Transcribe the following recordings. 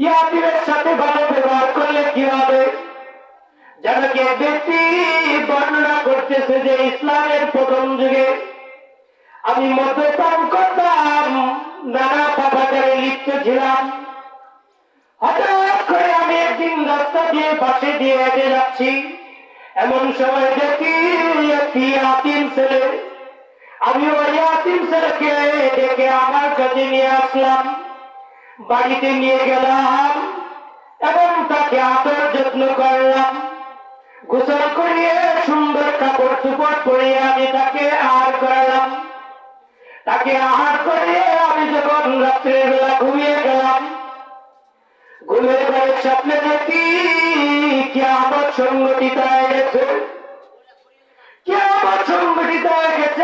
ইয়াতিমের সাথে ভালো ব্যবহার করলে কি হবে? যাদেরকে ব্যক্তি বর্ণনা করতেছে যে ইসলামের প্রথম যুগে আমি মদ্যপান করতাম, নানা পাপাচারে লিপ্ত ছিলাম। হঠাৎ করে আমি একদিন রাস্তা দিয়ে পাশে দিয়ে হেঁটে যাচ্ছি, এমন সময় দেখি একটি ইয়াতিম ছেলে। আমি ওই ইয়াতিম ছেলেকে ডেকে আমার কাছে নিয়ে আসলাম, বাড়িতে নিয়ে গেলাম এবং তাকে আদর যত্ন করলাম। গোসল করিয়ে সুন্দর কাপড় চোপড় পরিয়ে আমি তাকে আহার করালাম। তাকে আহার করিয়ে আমি যখন রাত্রের বেলা ঘুমিয়ে গেলাম, ঘুমের ঘরে স্বপ্নে দেখি কিয়ামত সংগঠিত হয়ে গেছে। কিয়ামত সংগঠিত হয়ে গেছে।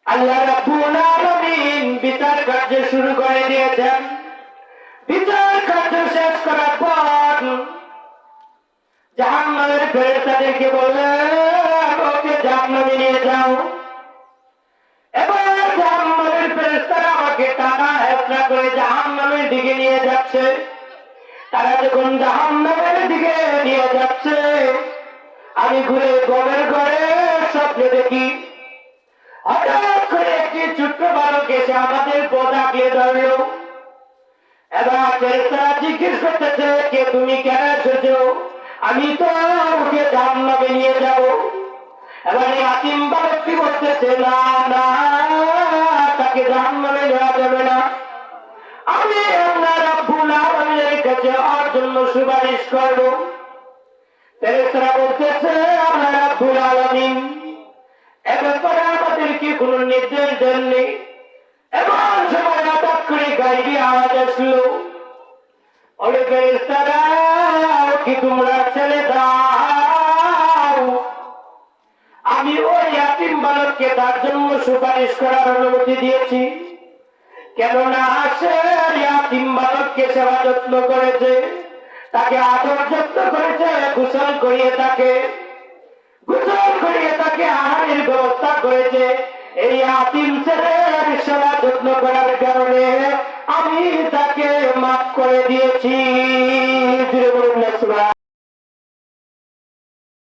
আল্লাহ রাব্বুল আলামিন বিচার কার্য শুরু করে দিয়েছেন। বিচার কার্য শেষ করার পর জাহান্নামের ফেরেশতাদেরকে বললেন, ওকে জাহান্নামে নিয়ে যাও। এবার জাহান্নামের ফেরেশতারা আমাকে টানা হেঁচড়া করে জাহান্নামের দিকে নিয়ে যাচ্ছে। তারা যখন জাহান্নামের দিকে নিয়ে যাচ্ছে, আমি ঘুরে ঘরের ঘরে স্বপ্নে দেখি হঠাৎ করে একটি ছোট্ট বালক এসে আমাদের পথ আঁকড়ে ধরল। এবার ফেরেশতারা জিজ্ঞেস করতেছে, কে তুমি, কেন এসেছো? আমি তো ওকে জাহান্নামে নিয়ে যাব। এবার ইয়াতিম বালকটি বলতেছে, না না, তাকে জাহান্নামে নেওয়া যাবে না। আমি আল্লাহ রাব্বুল আলামিনের কাছে ওর জন্য সুপারিশ করব। ফেরেশতারা বলতেছে, আল্লাহ রাব্বুল আলামিন এ ব্যাপারে আমাদেরকে কোন নির্দেশ দেননি। এমন সময় হঠাৎ করে গাড়ি আওয়াজ আসলো, ওরে ফেরেশতারা, কি তোমরা ছেড়ে দাও, আমি ওই ইয়াতিম বালককে তার জন্য সুপারিশ করার অনুমতি দিয়েছি। কেননা সে ইয়াতিম বালককে সেবা যত্ন করেছে, তাকে আদর যত্ন করেছে, গোসল করিয়ে তাকে আহারের ব্যবস্থা করেছে। এই ইয়াতিম ছেলের সেবা যত্ন করার কারণে আমি তাকে মাফ করে দিয়েছি।